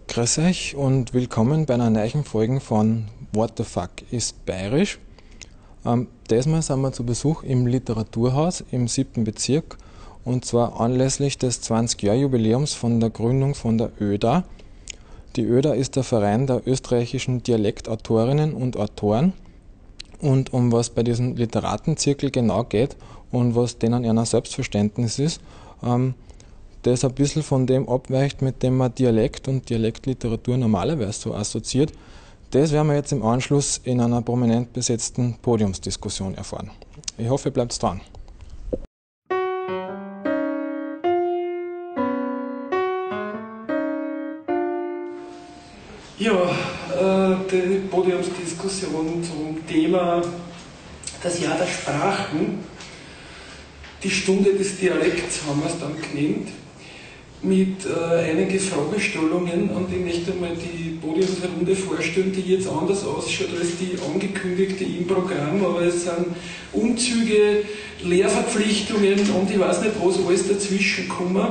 Grüß euch und willkommen bei einer neuen Folge von What the Fuck ist Bayerisch. Diesmal sind wir zu Besuch im Literaturhaus im 7. Bezirk und zwar anlässlich des 20-Jahr-Jubiläums von der Gründung von der ÖDA. Die ÖDA ist der Verein der österreichischen Dialektautorinnen und Autoren, und um was bei diesem Literatenzirkel genau geht und was denen ein Selbstverständnis ist, das ein bisschen von dem abweicht, mit dem man Dialekt und Dialektliteratur normalerweise so assoziiert. Das werden wir jetzt im Anschluss in einer prominent besetzten Podiumsdiskussion erfahren. Ich hoffe, ihr bleibt dran. Ja, die Podiumsdiskussion zum Thema das Jahr der Sprachen, die Stunde des Dialekts haben wir es dann genannt, mit einigen Fragestellungen, und ich möchte mal die Podiumsrunde vorstellen, die jetzt anders ausschaut als die angekündigte im Programm, aber es sind Umzüge, Lehrverpflichtungen und ich weiß nicht, was alles dazwischen kommen.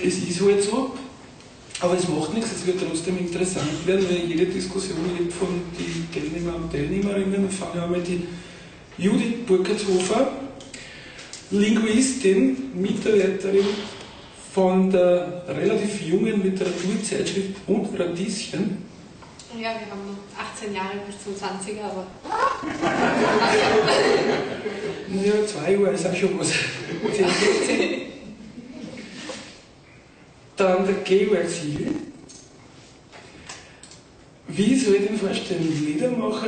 Es ist halt so, aber es macht nichts, es wird trotzdem interessant werden, weil jede Diskussion lebt von den Teilnehmern und Teilnehmerinnen. Ich fange an mit die Judith Burkhardshofer, Linguistin, Mitarbeiterin von der relativ jungen Literaturzeitschrift und Radieschen. Ja, wir haben noch 18 Jahre bis zum 20er, aber. Ja, 2 Jahre ist auch schon was. Dann der Georg Siegel. Wie soll ich den vorstellen? Liedermacher,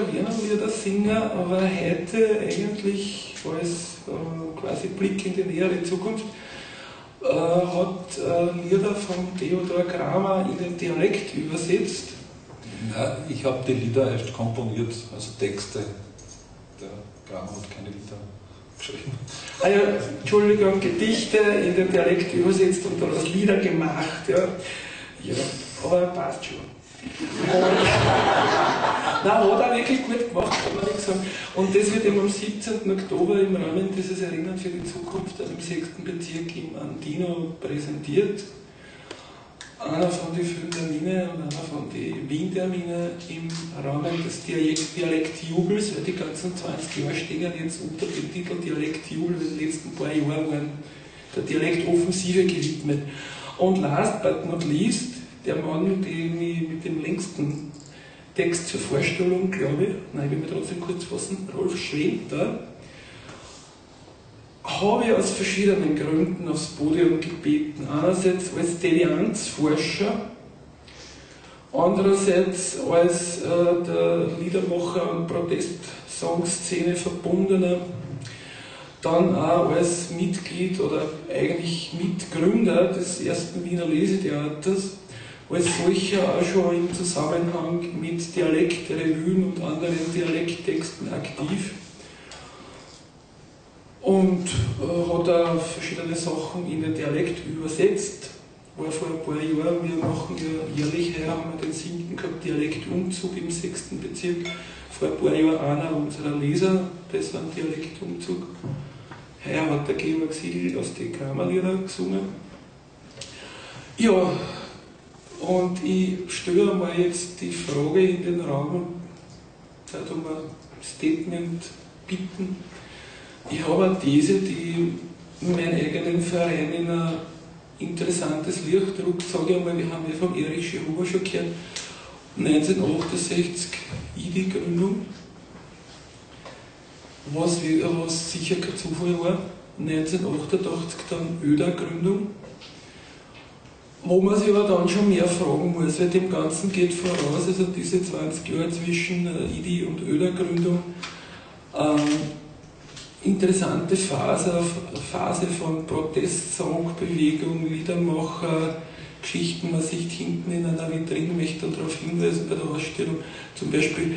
Liedersinger, aber heute eigentlich als quasi Blick in die nähere Zukunft. Hat Lieder von Theodor Kramer in den Dialekt übersetzt. Nein, ich habe die Lieder erst komponiert, also Texte. Der Kramer hat keine Lieder geschrieben. Ah ja, Entschuldigung, Gedichte in den Dialekt übersetzt und daraus Lieder gemacht. Ja, ja, aber passt schon. Nein, hat er wirklich gut gemacht, kann man nicht sagen. Und das wird eben am 17. Oktober im Rahmen dieses Erinnern für die Zukunft im 6. Bezirk im Andino präsentiert. Einer von den 5 Termine und einer von den Wien-Termine im Rahmen des Dialektjubels, weil die ganzen 20 Jahre stehen jetzt unter dem Titel Dialektjubel, weil die letzten paar Jahre waren der Dialektoffensive gewidmet. Und last but not least, der Mann, den ich mit dem längsten Text zur Vorstellung, glaube ich, nein, ich will mich trotzdem kurz fassen, Rolf Schwenter, habe ich aus verschiedenen Gründen aufs Podium gebeten. Einerseits als Devianzforscher, andererseits als der Liedermacher- und Protestsongszene verbundener, dann auch als Mitglied oder eigentlich Mitgründer des ersten Wiener Lesetheaters, als solcher auch schon im Zusammenhang mit Dialektrevuen und anderen Dialekttexten aktiv. Und hat auch verschiedene Sachen in den Dialekt übersetzt. War vor ein paar Jahren, wir machen ja jährlich, heuer haben wir den 7. gehabt, Dialektumzug im 6. Bezirk. Vor ein paar Jahren einer unserer Leser, das war ein Dialektumzug. Heuer hat der Georg Siegel aus den Kramerlieder gesungen. Ja, und ich stelle mal jetzt die Frage in den Raum, da um ein Statement bitten. Ich habe eine These, die meinen eigenen Verein in ein interessantes Licht rückt. Sage ich einmal, wir haben ja vom Erich Huber schon gehört, 1968 IDI-Gründung, was sicher kein Zufall war. 1988 dann ÖDA-Gründung, wo man sich aber dann schon mehr fragen muss, weil dem Ganzen geht voraus, also diese 20 Jahre zwischen IDI und ÖDA-Gründung, interessante Phase von Protestsongbewegung, Liedermacher, Geschichten, man sieht hinten in einer Vitrine, möchte darauf hinweisen bei der Ausstellung, zum Beispiel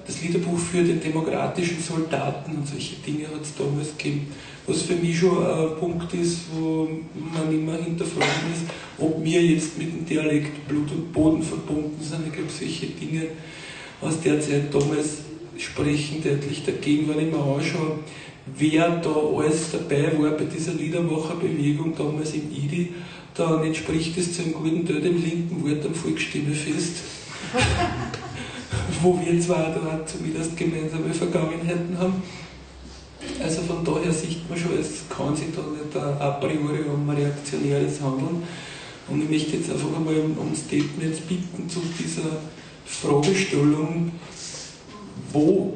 das Liederbuch für den demokratischen Soldaten und solche Dinge hat es damals gegeben, was für mich schon ein Punkt ist, wo man immer hinterfragen ist, ob wir jetzt mit dem Dialekt Blut und Boden verbunden sind. Ich glaube, solche Dinge aus der Zeit damals sprechen deutlich dagegen, wenn ich mir anschaue, wer da alles dabei war bei dieser Liedermacherbewegung damals im IDI, dann entspricht es zu einem guten Teil dem linken Wort am Volksstimmefest, wo wir zwar da zumindest gemeinsame Vergangenheiten haben. Also von daher sieht man schon, es kann sich da nicht a priori um ein reaktionäres Handeln. Und ich möchte jetzt einfach einmal um Statements bitten zu dieser Fragestellung, wo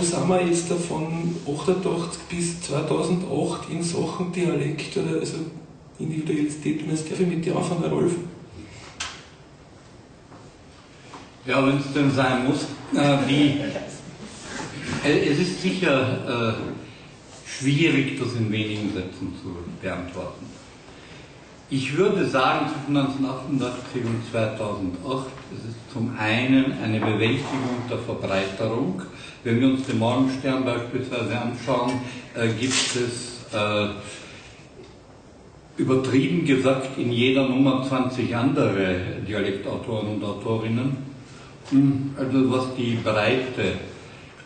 sind wir jetzt von 88 bis 2008 in Sachen Dialekt oder also individuelle Statements? Darf ich mit dir anfangen, Rolf? Ja, wenn es denn sein muss. Es ist sicher schwierig, das in wenigen Sätzen zu beantworten. Ich würde sagen, zwischen 1988 und 2008 ist es zum einen eine Bewältigung der Verbreiterung. Wenn wir uns den Morgenstern beispielsweise anschauen, gibt es übertrieben gesagt in jeder Nummer 20 andere Dialektautoren und Autorinnen. Also was die Breite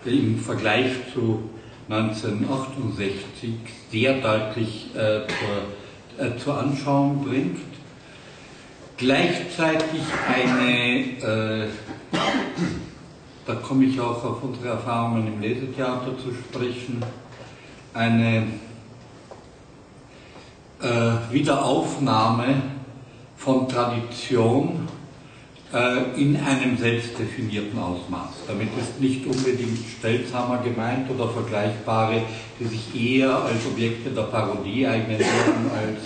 im Vergleich zu 1968 sehr deutlich zur Anschauung bringt. Gleichzeitig da komme ich auch auf unsere Erfahrungen im Lesetheater zu sprechen, eine Wiederaufnahme von Tradition in einem selbstdefinierten Ausmaß. Damit ist nicht unbedingt Stelzhammer gemeint oder Vergleichbare, die sich eher als Objekte der Parodie eignen würden, als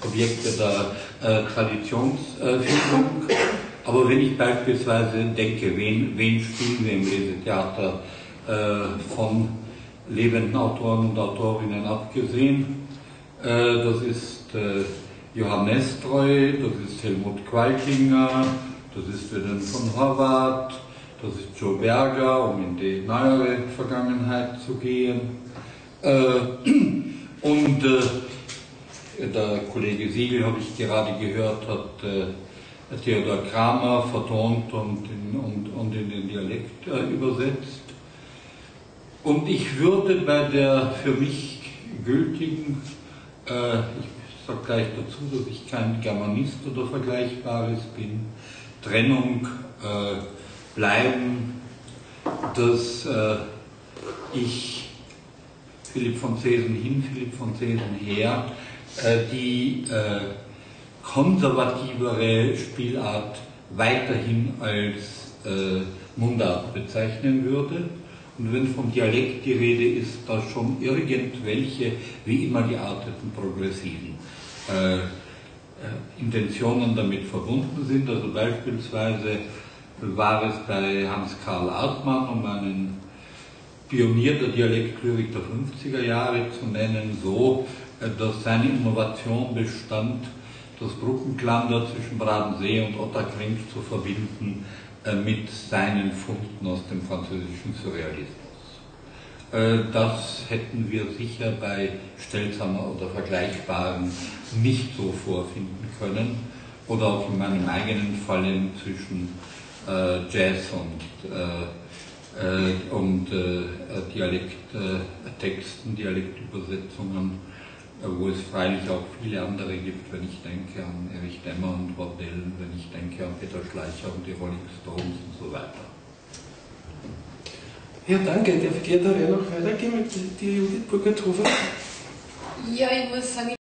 Objekte der Traditionsfindung. Aber wenn ich beispielsweise denke, wen spielen wir im Lesetheater von lebenden Autoren und Autorinnen abgesehen, das ist Johann Nestroy, das ist Helmut Qualtinger, das ist Wilhelm von Horvath, das ist Joe Berger, um in die neuere Vergangenheit zu gehen. Und der Kollege Siegel, habe ich gerade gehört, hat Theodor Kramer vertont und in den Dialekt übersetzt. Und ich würde bei der für mich gültigen, ich sage gleich dazu, dass ich kein Germanist oder Vergleichbares bin, Trennung bleiben, dass ich Philipp von Zesen hin, Philipp von Zesen her, die konservativere Spielart weiterhin als Mundart bezeichnen würde. Und wenn vom Dialekt die Rede ist, da schon irgendwelche, wie immer gearteten Progressiven Intentionen damit verbunden sind. Also beispielsweise war es bei Hans Karl Artmann, um einen Pionier der Dialektlyrik der 50er Jahre zu nennen, so, dass seine Innovation bestand, das Brückenklander zwischen Bradensee und Ottakring zu verbinden mit seinen Funden aus dem französischen Surrealismus. Das hätten wir sicher bei Stelzhammer oder Vergleichbaren nicht so vorfinden können. Oder auch in meinem eigenen Fall zwischen Jazz und Dialekttexten, Dialektübersetzungen, wo es freilich auch viele andere gibt, wenn ich denke an Erich Demmer und Bordell, wenn ich denke an Peter Schleicher und die Rolling Stones und so weiter. Ja, danke. Darf ich gerne noch weitergehen mit dir, Judith Burkhardt-Hofer? Ja, ich muss sagen,